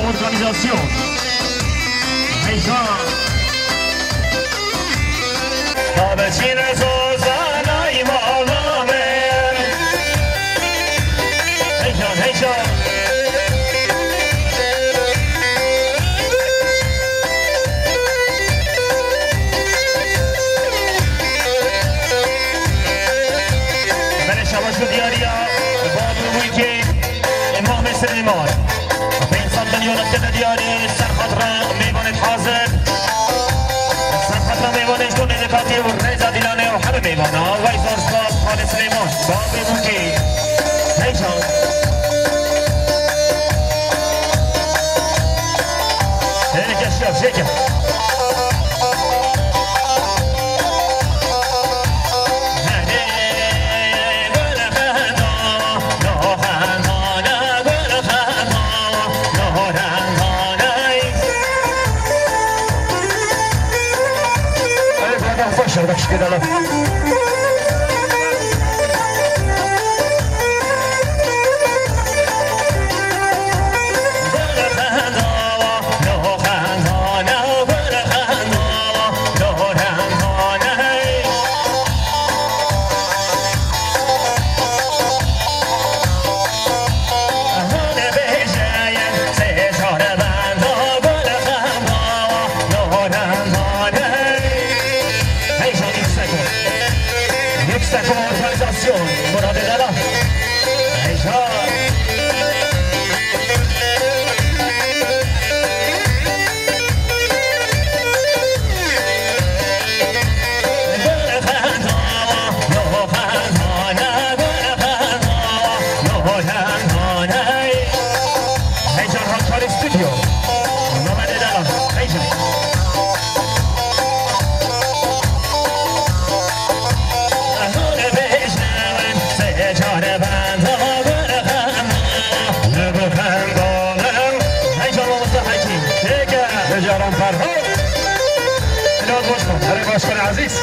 organización. Heyecan. Tabetçine sozana imamer. Heyecan, heyecan. شواش دیاریا باب ویکی امام سلیمان بینسان دنیانت که دیاری سرخط را میباند حاضر سرخط را میباند دون نکاتی و ریزا دیلانه و همه میبانه وی زرسلاس خال سلیمان باب ویکی هیچان هیلی کشیاب شکر Şuradaki gidelim. Başkan Aziz.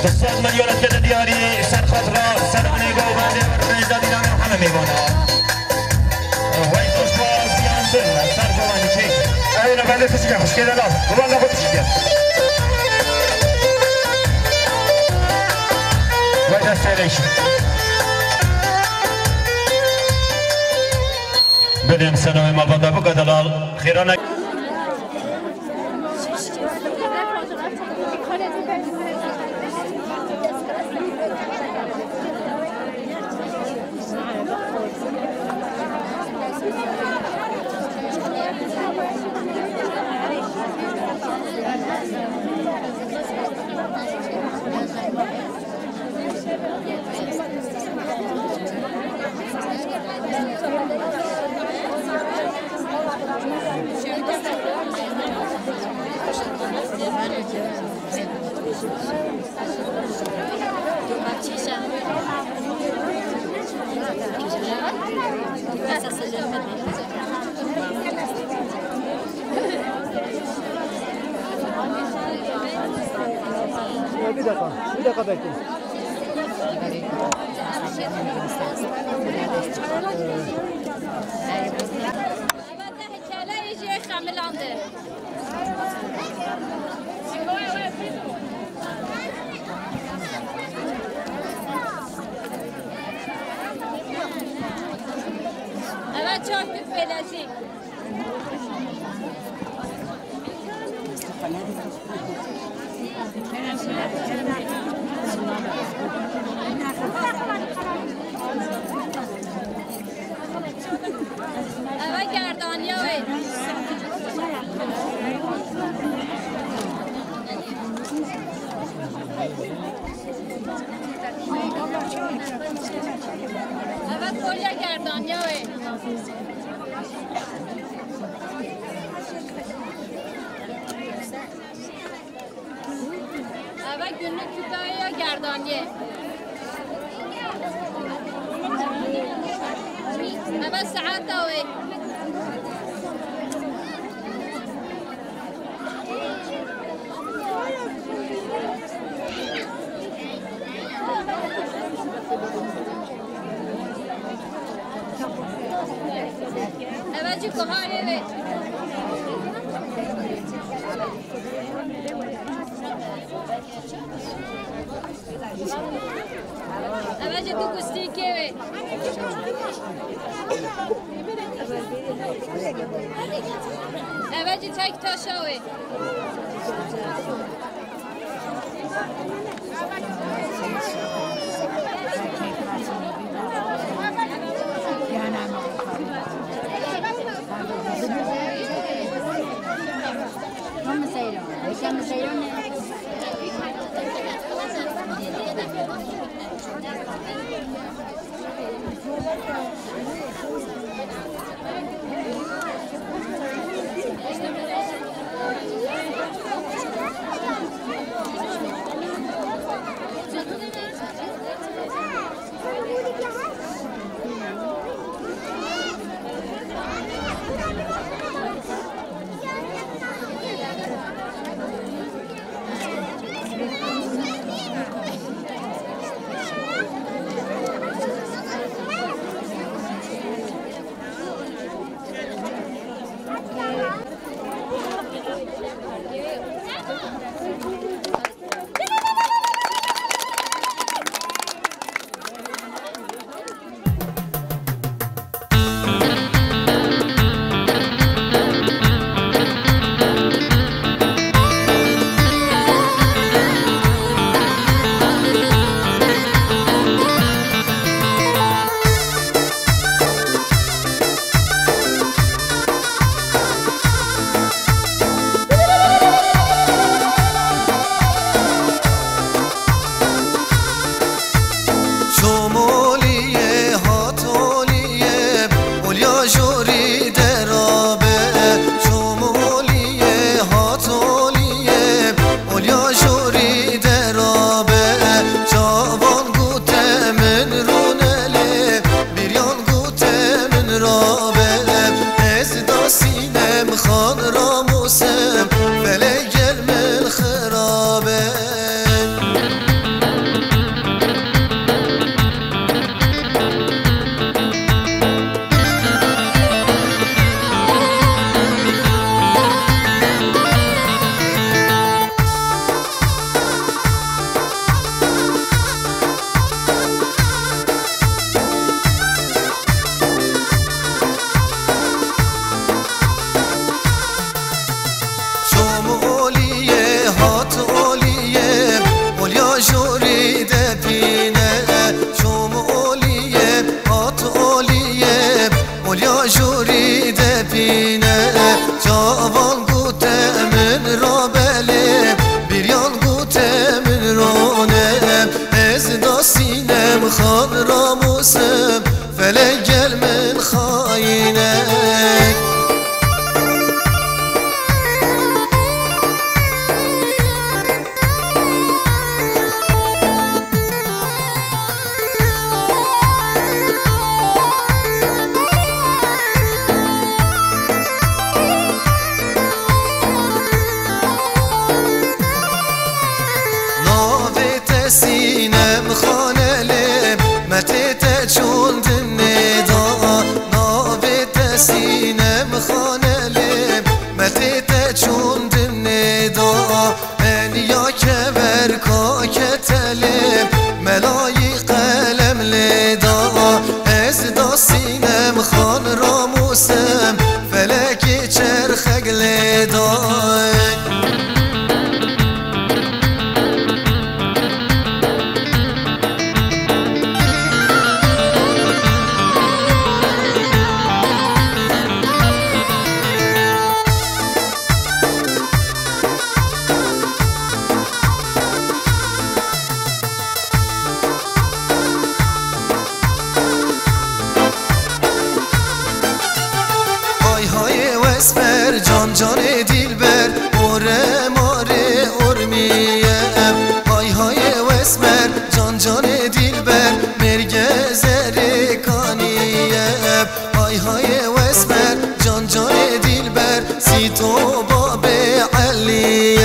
دستان ملیونت که دیاری سر خاطرا سرانه گوبنده و ریزا دیدن همه میبانه وی دوست باز بیان سن سر گوبنده چی اینا بنده تشکر خوشکه دلال گوبنده خود تشکر وی دست ایلیشن بدیم سنوی مالبانده بگه دلال خیرانه Bir dakika bekleyin. çok beləcik. Eve gerdaniye ve evet kolye gerdaniye ve evet günlük küpeye gerdaniye. evet saate ve evet kuhare ve evet tu kustike ve evet tek taşa ve چون دندا نابت اسمر جان جان دلبر اوره ماره ارمیه های های و اسمر جان جان دلبر مرگ زرکانیه های های و اسمر جان جان دلبر سی تو باب علیه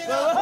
Hey,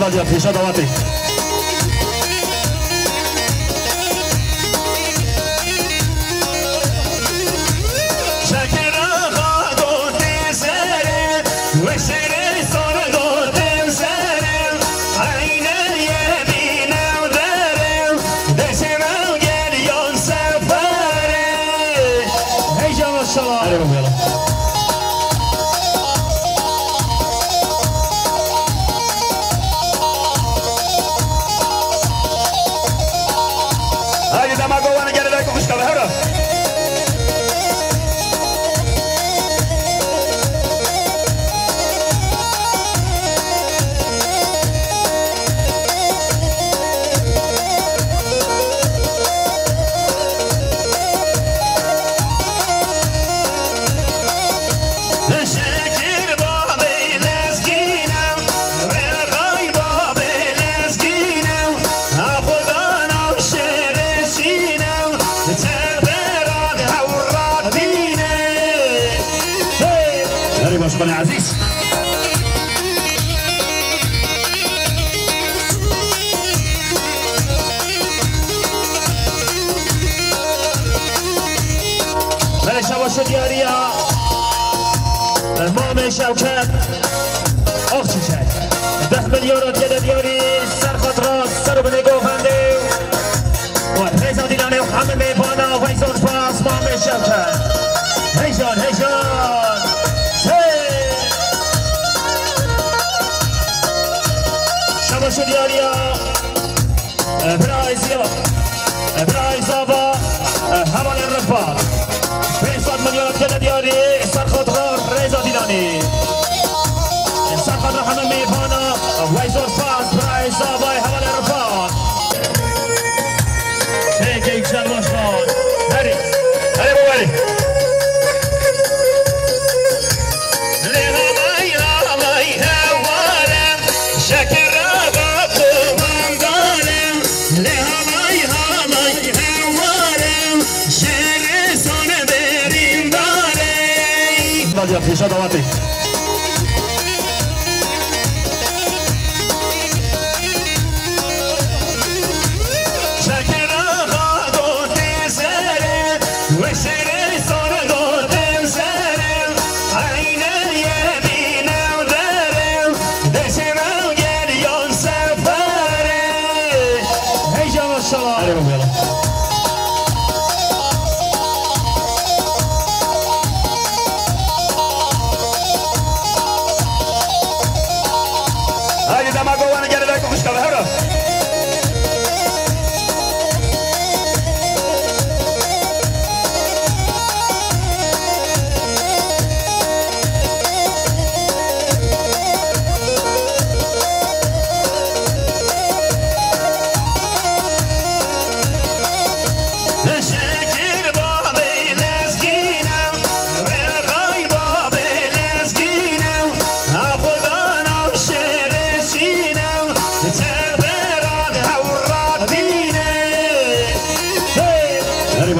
دالیا پیشا دواتی عزيز بله شباش دیاریا امام شوکت آخ چی شد 10 میلیون دیده دیاری سر خاطرات سر بنه گوفنده و ریزا دیلانه و همه میبانا و ایزون پاس امام شوکت هیجان هیجان شباش دیاریا برای زابا همان الرفاق 500 میلیون دیده دیاری سر خاطرات ریزا دیلانی سر خاطر همه میبانا و ایزون پاس برای زابا همان الرفاق یک جل باشان هری بابری دالیا پیشا دواتی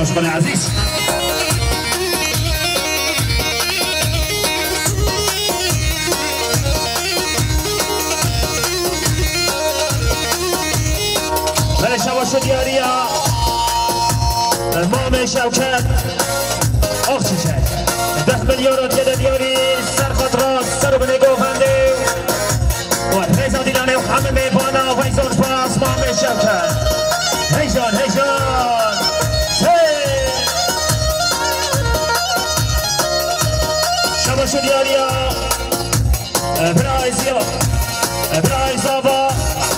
باشقان عزیز بله شباش دیاریا امام شوکت آخ چی شد 10 میلیون دیده دیاری سر خاطرات سر بنه گوفنده و ریزا دیلانه و همه میبانا و ایزون پاس امام شوکت هیجان هیجان شباش دیاریا برای زابا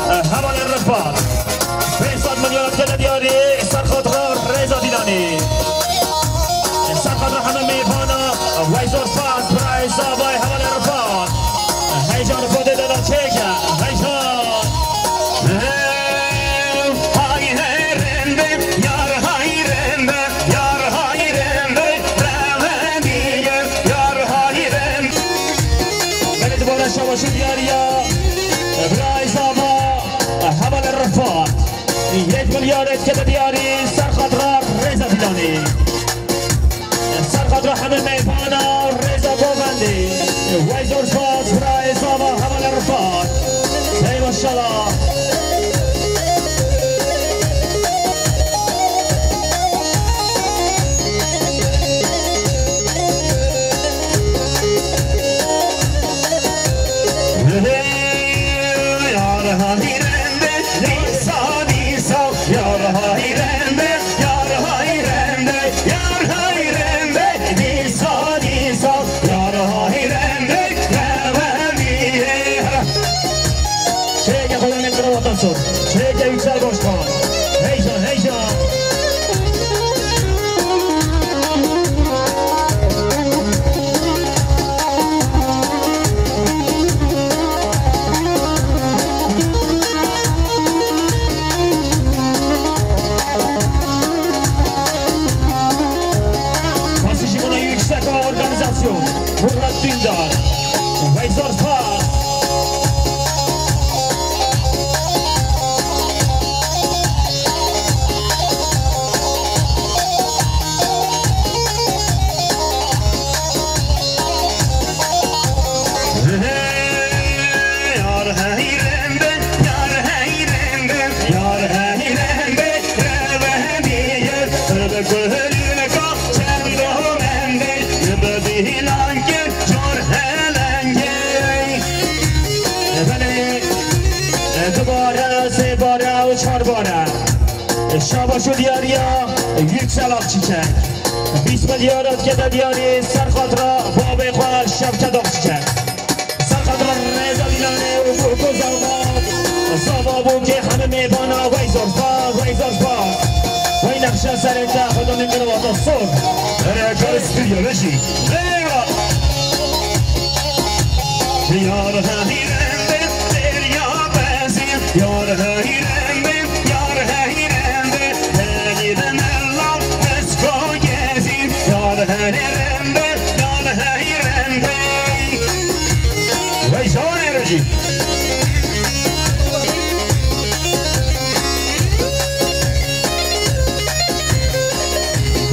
همان الرفاق 500 میلیون دیده دیاری سر خاطرات ریزا دیلانی سر خاطر همه میبانا و ایزون پاس برای زابا همان الرفاق هیجان خود دلار چکه هیجان شباش دیاریا برای زابا همان الرفاق 1 میلیون دیده دیاری سر خاطر ریزا دیلانی سر خاطر همه میبانا ریزا گوبندی و ایزون پاس برای زابا همان الرفاق ای ماشاءالله مراد دیندار ویزار پاس شاباشو دیاریا یک سلاق چیچک 20 میلیارد که در دیاری سرخط را باب خواه شب کداق چیچک سرخط را ریزا دیلانه و برکو زلمات زبابون که همه میبانا ویزار پاس وی نقشه سرکه خدا نمیره واتا صبح رکا استودیو بشی یار هیرنده دریا بزیم یار هیرنده یار هیرنده هیرن الله بسکو گزیم یار هیرنده یار هیرنده وی جان رجی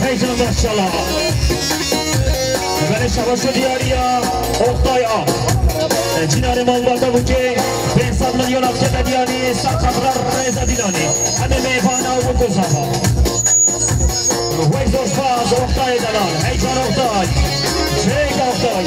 وی جان ماشالله ولی شباشو دیاریا اختای آب جنار مالواتا بود که 500 میلیون افکت دیانی سرخط را ریزا دیلانی همه میفانا و گذابا ویزوش باز اختای دلال هیچان اختای چیک اختای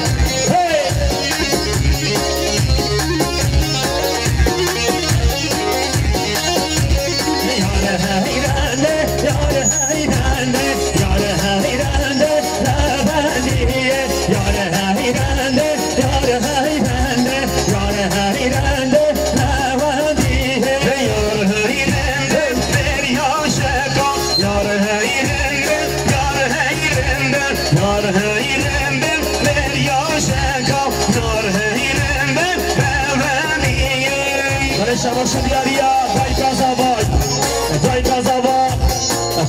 یاره هیرنده یاره هیرنده یاره هیرنده لبنیه یاره هیرنده یاره هیرنده یاره هیرنده لبنیه یاره هیرنده دریا شکا یاره هیرنده یاره هیرنده یاره هیرنده دریا شکا یاره هیرنده لبنیه ولی شباش دیاریا دای کازاوا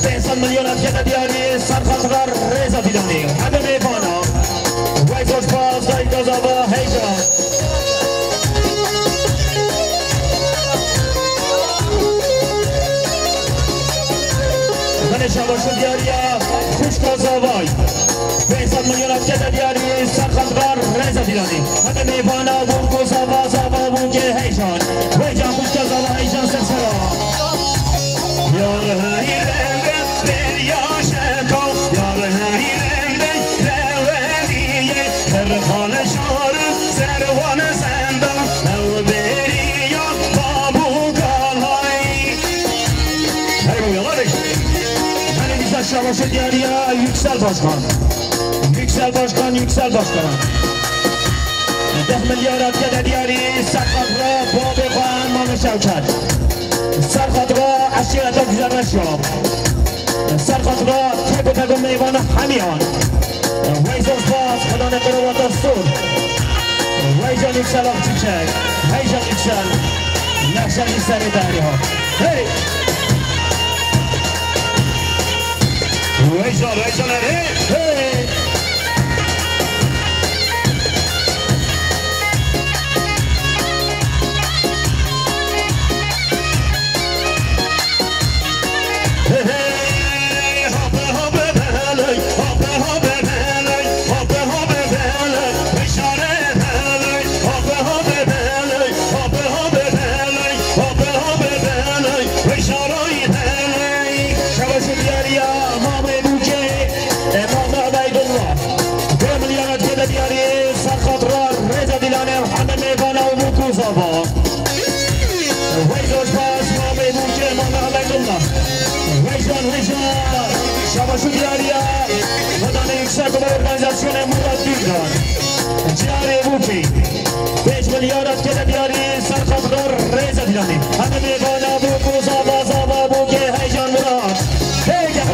500 میلیون افکت دیاری سرخط را ریزا دیلانی همه میفانا ویزوش باز دای کازاوا هیجان من شباشو دیاریا خوش کازاوای 500 میلیون افکت دیاری سرخط را ریزا دیلانی همه میفانا بون کازاوا زاوا بون که هیجان ویجان خوش کازاوا هیجان سرسرا یاره هیرنده دریا شکا یاره هیرنده لولیه هر خال شاره سروان زندان لو بریا بابو کالای هی بو یالارش من بیزا شباش دیاریا yüksel başkan yüksel başkan 10 میلیارد که دیاری سرخط را باب خوان مام شوکت سرخط را عشیرت گذر نشام سرخط را تک و تک و میوان همیان ویزوش باز خدا نبرو و دستور ویجان یکسل آق چیچک ویجان یکسل نقشن یکسل داری ها ویجان هی شباشو دیاریا خدانه yüksek و organizasyone مراد دیندار جاری بوکی 5 میلیارد که دیاری سرخطدار ریزه دیلانی همه میگانا بوکو زابا بوکی هیجان مراد هیجان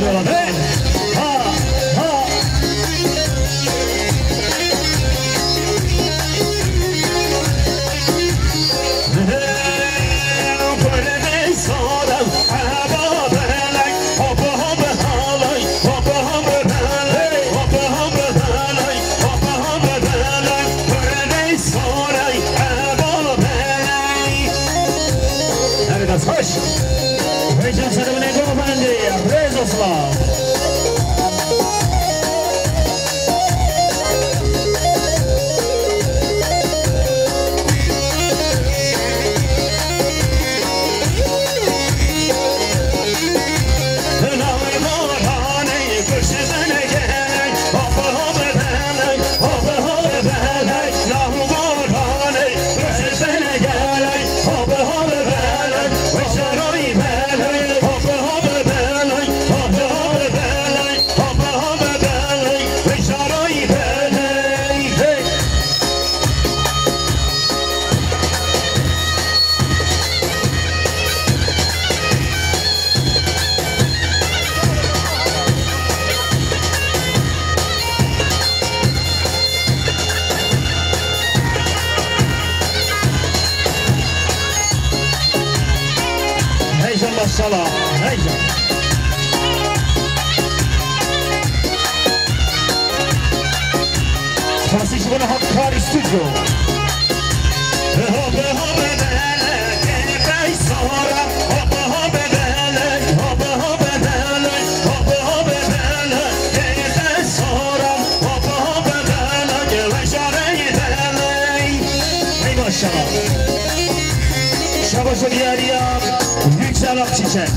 ماشاءالله هيا خاصی شما هکار استودیو شباش دیاریم yüksel akçiçek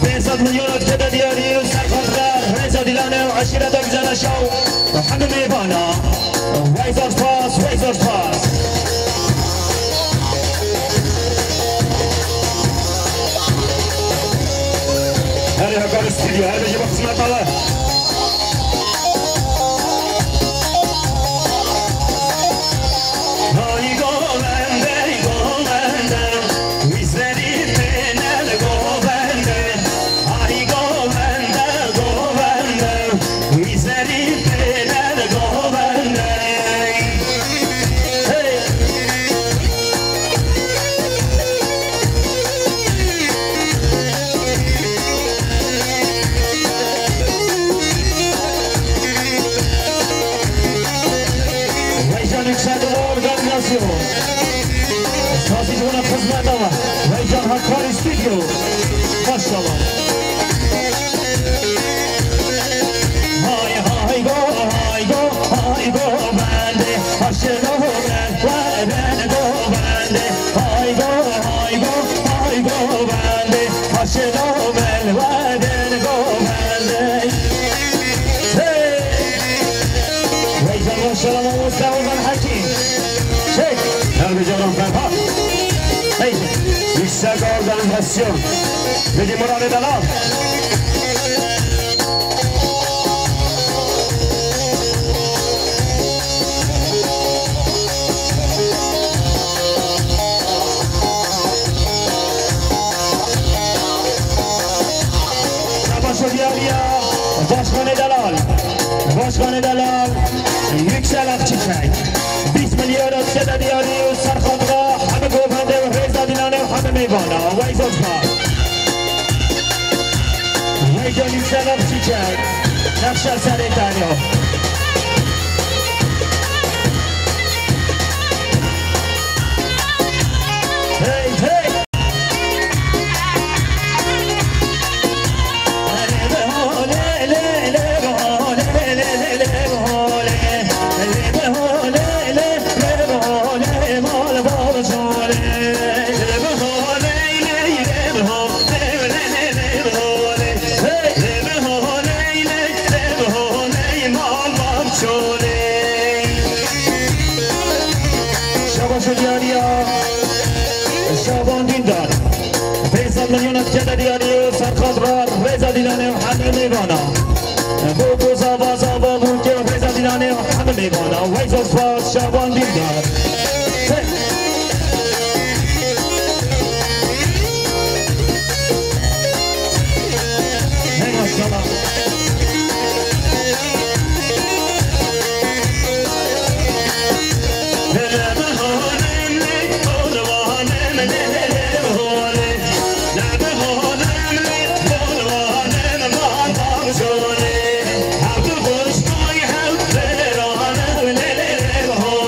500 milyon ötede diyarıyım serkatlar Reza Dilan'ı aşirete güzel aşağı Hanım bana Razor pass, razor pass Hadi hakar stüdyo, her bir kısmet ala Hakkari Stüdyo Maşallah Hay go bende Haşır o ben ben go bende Hay go bende Haşır o ben go bende Hey Veycan maşallah Mustafa Hakim Çek Her bir canım ben ha Hey Yüksek organizasyon Dedi Murat Edalal Şabaşı Diyarıya Başkan Edalal Başkan Edalal Yüksel Akçiçek 20 milyon ötede diyarıyı Sarkatla Hamı Gövende ve Reza Dilan'ı Hamı Meyvana Vayzot var Vaycan Yüksel Akçiçek Nakşar Sarıtanyo Hey hey Diyarı Sarkadrar Reza Dilan'ı Hamı Meyvana Bu zava zava Mulke Reza Dilan'ı Hamı Meyvana Vayzot Fas Şaban Dindar Hey maşallah Oh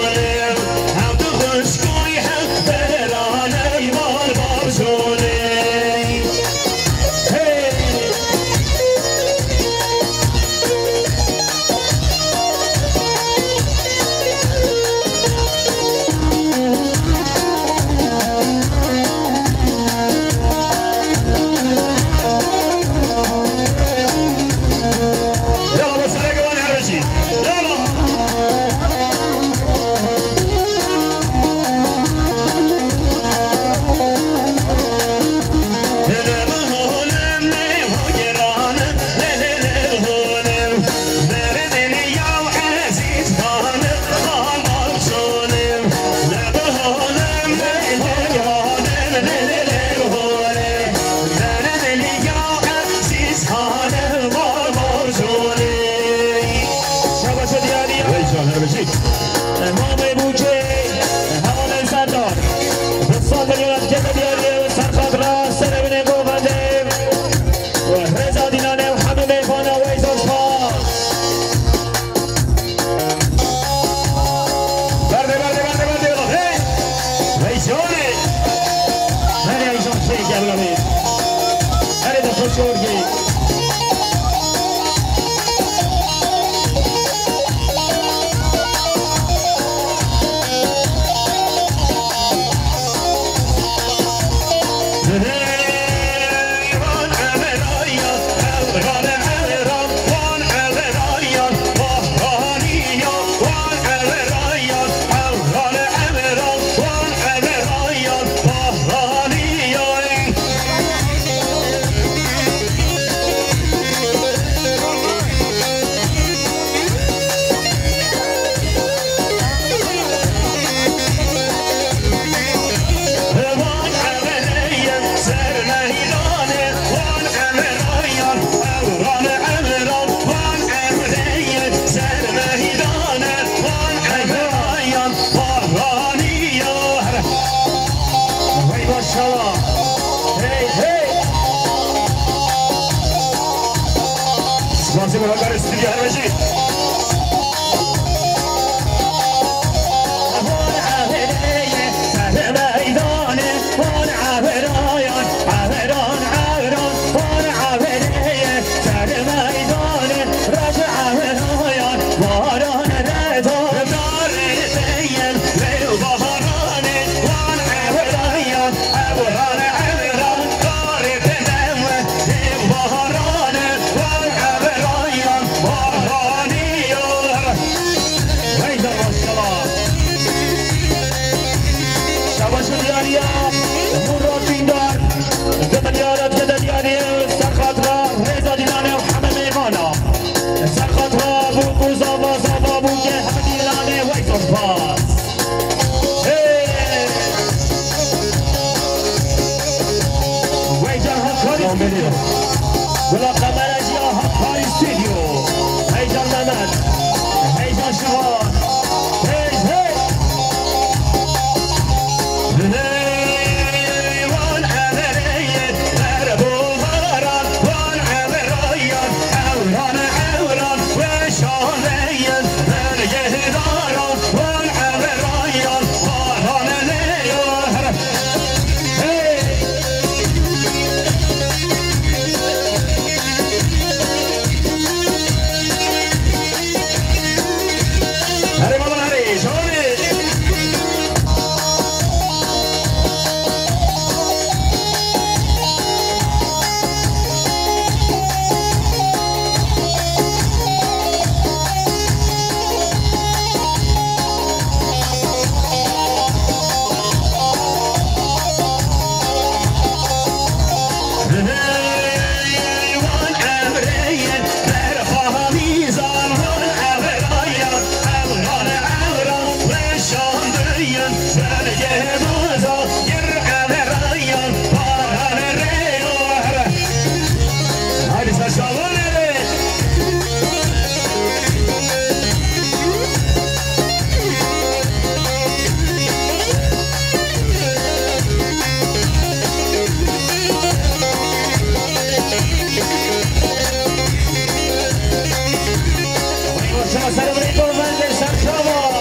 شما سلام علیکم بنده سرشاوان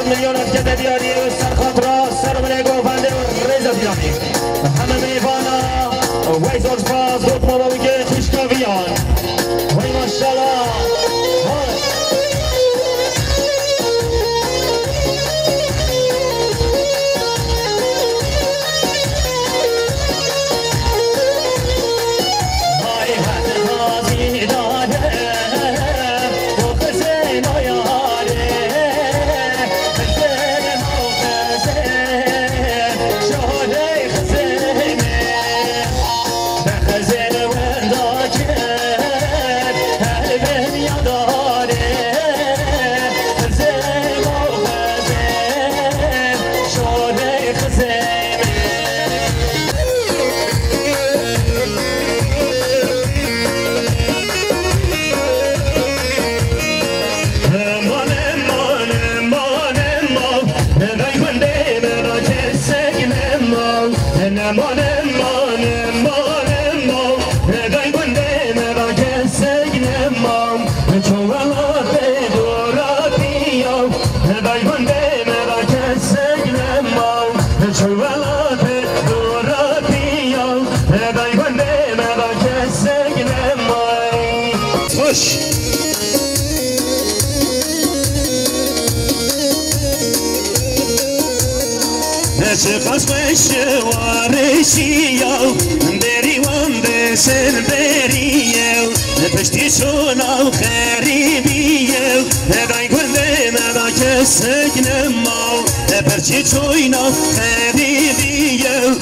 مليون الجدة ديالي سر خاطرة سر مليكو فاندي وريزة ديالي محمد ميفانا ويزور سباس دوت ماما ويجي خشكا فيان وي ما شاء الله قصبش وارشيو بري ومبسن بريو پشتی شونا خریبیو دای گنده مدا کسک نماو پرچی چوینا خریبیو